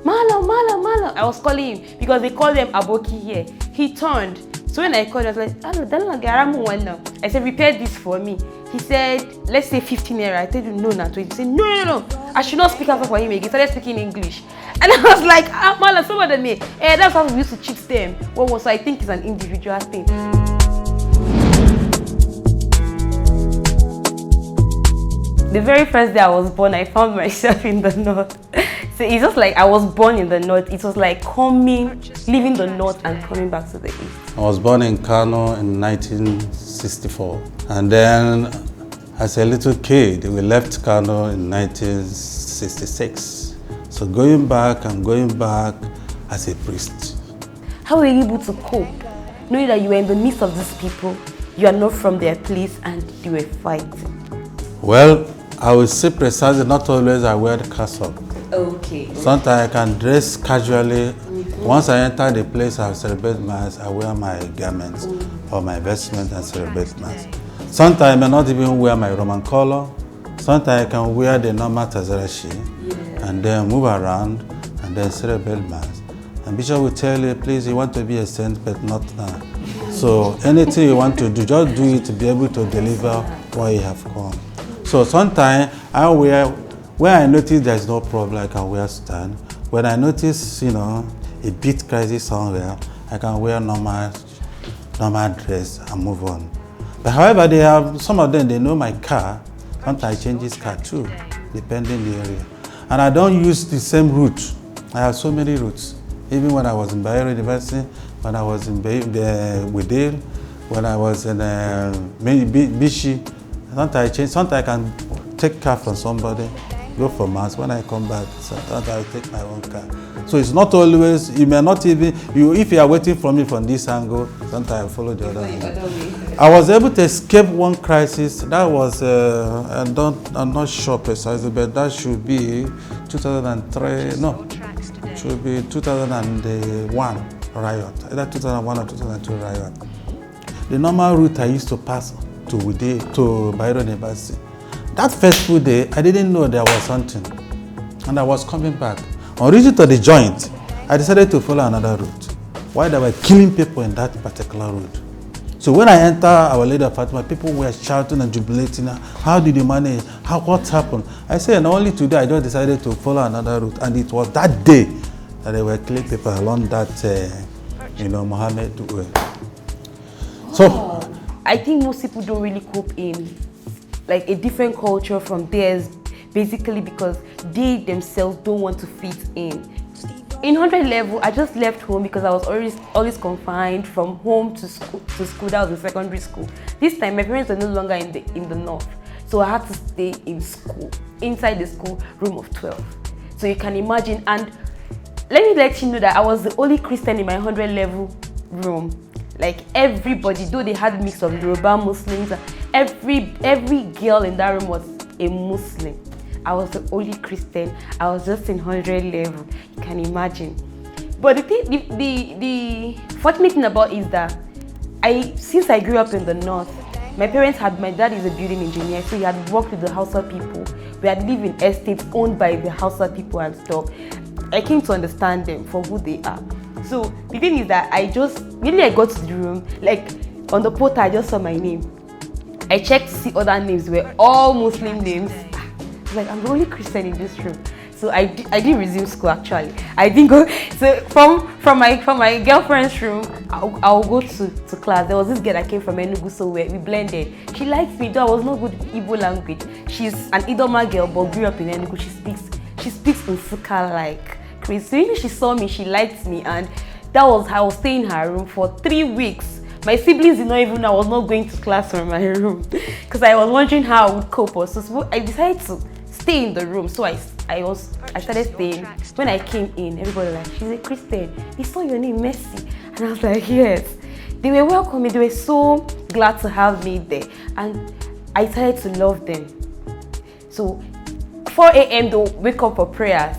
Malo, Malo, Malo. I was calling him because they call them Aboki here. He turned. So when I called, I was like, I said, repair this for me. He said, let's say 15 naira. I told him, no, not 20. He said, no. I should not speak after for him again. He started speaking English. And I was like, Malo, some of them, that's how we used to cheat them. So I think it's an individual thing. The very first day I was born, I found myself in the north. So it's just like I was born in the north. It was like leaving the north and coming back to the east. I was born in Kano in 1964. And then as a little kid, we left Kano in 1966. So going back as a priest. How were you able to cope, knowing that you were in the midst of these people, you are not from their place and you were fighting? Well, I will say precisely, not always I wear the cassock. Okay. Sometimes I can dress casually. Once I enter the place I celebrate Mass, I wear my garments or my vestment and celebrate Mass. Sometimes I may not even wear my Roman color. Sometimes I can wear the normal Tazarashi and then move around and then celebrate Mass. And Bishop will tell you, please, you want to be a saint, but not now. So anything you want to do, just do it to be able to deliver what you have come. So sometimes I wear, when I notice there's no problem, I can wear stand. When I notice, a bit crisis somewhere, I can wear normal dress and move on. But however, some of them, they know my car. Sometimes I change this car too, depending on the area. And I don't use the same route. I have so many routes. Even when I was in Bayero University, when I was in Widale, when I was in Bishi, sometimes I change. Sometimes I can take car from somebody, go for Mass. When I come back, sometimes I take my own car. So it's not always, you may not even, if you are waiting for me from this angle, sometimes I follow the other angle. I was able to escape one crisis. That was, I'm not sure precisely, but that should be 2003, no, it should be 2001 riot, either 2001 or 2002 riot. The normal route I used to pass to Bayero University. That fateful day, I didn't know there was something, and I was coming back. On reaching to the joint, I decided to follow another route, while they were killing people in that particular route. So when I entered Our Lady of Fatima, people were shouting and jubilating. How did you manage? What happened? I said, and only today I just decided to follow another route, and it was that day that they were killing people along that, Mohammed way. So I think most people don't really cope in like a different culture from theirs, basically because they themselves don't want to fit in. In 100 level, I just left home because I was always confined from home to school. That was in secondary school. This time, my parents were no longer in the north, so I had to stay in school, inside the school room of 12. So you can imagine. And let me let you know that I was the only Christian in my 100 level room. Like everybody, though they had a mix of Yoruba Muslims, every girl in that room was a Muslim. I was the only Christian. I was just in 100 level. You can imagine. But the fortunate thing about it is that since I grew up in the north, my dad is a building engineer, so he had worked with the Hausa people. We had lived in estates owned by the Hausa people and stuff. I came to understand them for who they are. So the thing is that I got to the room, like on the portal I just saw my name. I checked to see other names, they were all Muslim names. Like, I'm the only Christian in this room. So I didn't resume school actually. I didn't go. So from my girlfriend's room, I'll go to class. There was this girl that came from Enugu, so we blended. She liked me, though I was not good in Igbo language. She's an Idoma girl, but grew up in Enugu. She speaks Nsukka like crazy. So when she saw me, she liked me, and that was how I was staying in her room for 3 weeks. My siblings did not even know I was not going to class from my room because I was wondering how I would cope. So I decided to stay in the room. So I started staying. When I came in, everybody was like, she's a Christian. They saw your name, Mercy. And I was like, yes. They were welcoming. They were so glad to have me there. And I started to love them. So 4 a.m. they'll wake up for prayers.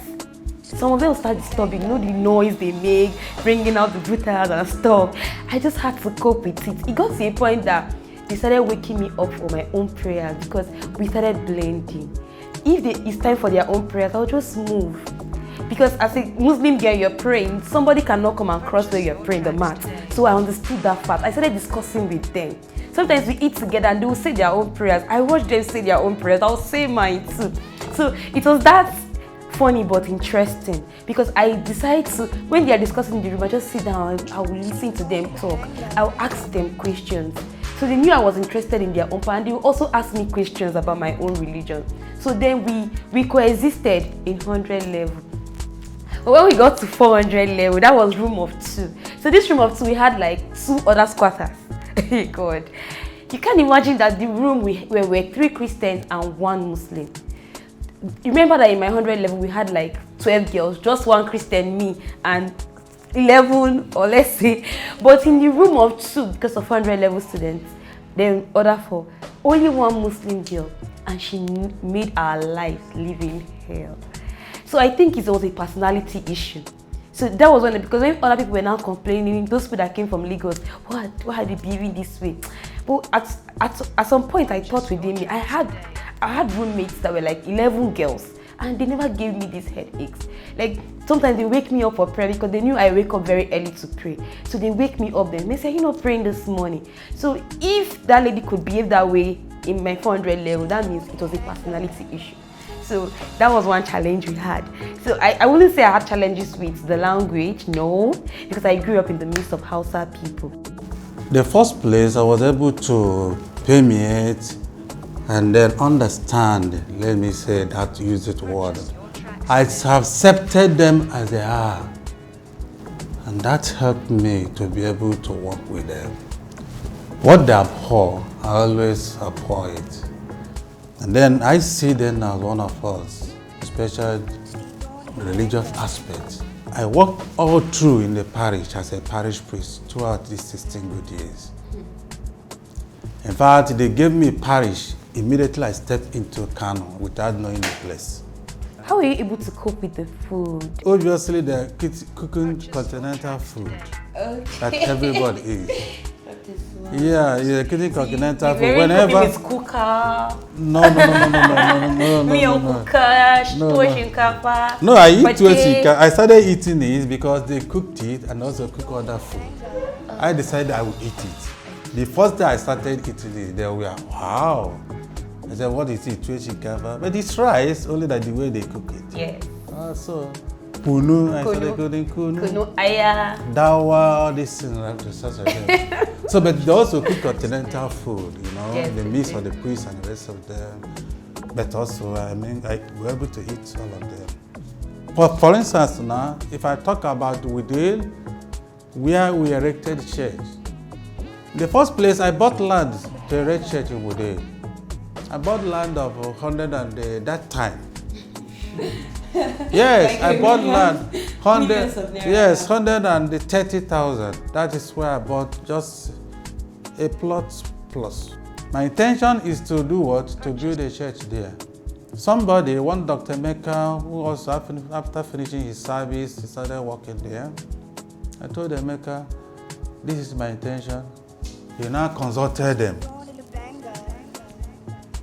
Some of them will start disturbing, the noise they make, bringing out the guitars and stuff. I just had to cope with it. It got to a point that they started waking me up for my own prayers because we started blending. If it's time for their own prayers, I'll just move. because as a Muslim girl, you're praying, somebody cannot come and cross where you're praying the mat. So I understood that fact. I started discussing with them. Sometimes we eat together and they will say their own prayers. I watch them say their own prayers. I'll say mine too. So it was that funny but interesting, because I decided to, when they are discussing in the room, I just sit down and I will listen to them talk. I'll ask them questions. So they knew I was interested in their own part, and they would also ask me questions about my own religion. So then we coexisted in 100 level. But when we got to 400 level, that was room of 2. So this room of 2, we had like 2 other squatters. God, you can't imagine that the room where we were 3 Christians and 1 Muslim. You remember that in my 100 level, we had like 12 girls, just 1 Christian, me, and 11, or let's say. But in the room of 2, because of 100 level students, then other 4, only 1 Muslim girl, and she made our lives living hell. So I think it was a personality issue. So that was when, because when other people were now complaining, those people that came from Lagos, why are they behaving this way? But at some point, I thought within me, I had roommates that were like 11 girls, and they never gave me these headaches. Like sometimes they wake me up for prayer because they knew I wake up very early to pray. So they wake me up then. They say, you're not praying this morning. So if that lady could behave that way in my 400 level, that means it was a personality issue. So that was one challenge we had. So I wouldn't say I had challenges with the language, no, because I grew up in the midst of Hausa people. The first place, I was able to permeate and then understand, let me say that, use it word. I accepted them as they are. And that helped me to be able to work with them. What they abhor, I always abhor it. And then I see them as one of us, especially the religious aspect. I worked all through in the parish as a parish priest throughout these 16 good years. In fact, they gave me parish. Immediately I stepped into Kano without knowing the place. How were you able to cope with the food? Obviously, they're cooking continental food that everybody eats. Yeah, you're cooking continental food. Whenever with cooker. No. No, I eat it. I started eating it because they cooked it and also cook other food. I decided I would eat it. The first day I started eating it, they were, wow. I said, what is it? But it's rice, only that the way they cook it. Yeah. So, kunu, I started cooking kunu. Kunu, aya. Dawa, all these things. So, but they also cook continental food, you know, yes, the mix of the priests and the rest of them. But also, I mean, we're able to eat all of them. For instance, now, if I talk about Wudil, where we erected church. The first place, I bought land to erect church in Wudil. I bought land of 100 and that time. Yes, like I bought land 130,000. That is where I bought just a plot plus. My intention is to do what? To build a church there. Somebody, one Dr. Mecca, who also after finishing his service, he started working there. I told the Mecca, this is my intention. He now consulted them.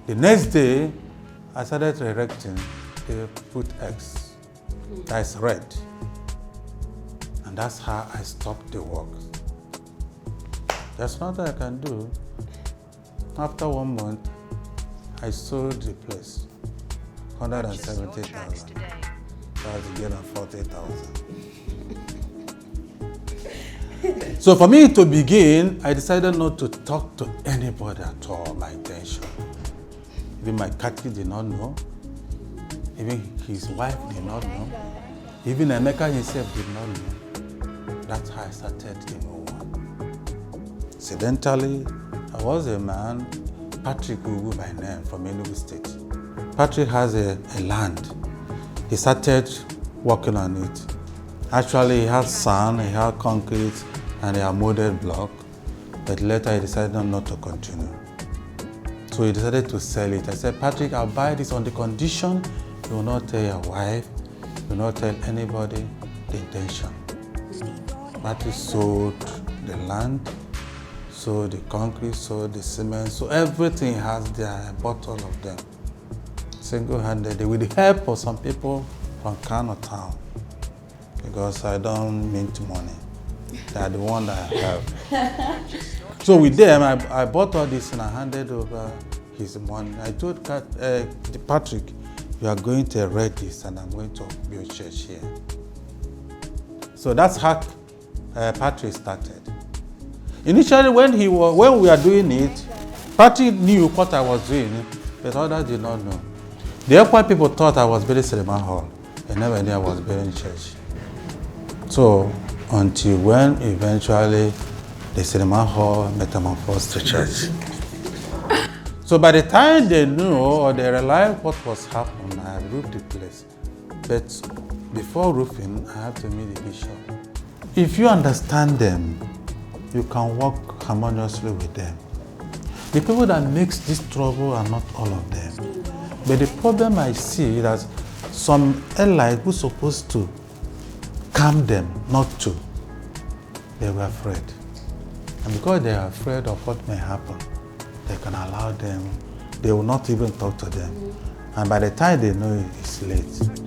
The next day, I started erecting the foot X. That's red. And that's how I stopped the work. There's nothing I can do. After 1 month, I sold the place. 170,000. So I was again on 40,000. So for me to begin, I decided not to talk to anybody at all, my intention. Even my Catholic did not know. Even his wife did not know. Even Emeka himself did not know. That's how I started the whole one. Incidentally, I was a man, Patrick Ugu by name, from Enugu State. Patrick has a land. He started working on it. Actually, he had sand, he had concrete, and he had molded block. But later he decided not to continue. So he decided to sell it. I said, Patrick, I'll buy this on the condition you will not tell your wife, you will not tell anybody the intention. Patrick sold the land, sold the concrete, sold the cement, so everything has there. I bought all of them single-handed with the help of some people from Kano town. because I don't mint money. They are the one that I have. So with them, I bought all this and I handed over his money. I told Patrick, you are going to read this and I'm going to build church here. So that's how Patrick started. Initially, when we were doing it, Patrick knew what I was doing, but others did not know. The Awka people thought I was building cinema hall. They never knew I was building church. So until when eventually the cinema hall metamorphosed to church. So by the time they knew or they realized what was happening, I had roofed the place. But before roofing, I have to meet the bishop. If you understand them, you can work harmoniously with them. The people that makes this trouble are not all of them. But the problem I see is that some allies who supposed to calm them, not to, they were afraid. And because they are afraid of what may happen, they can allow them, they will not even talk to them. And by the time they know it, it's late.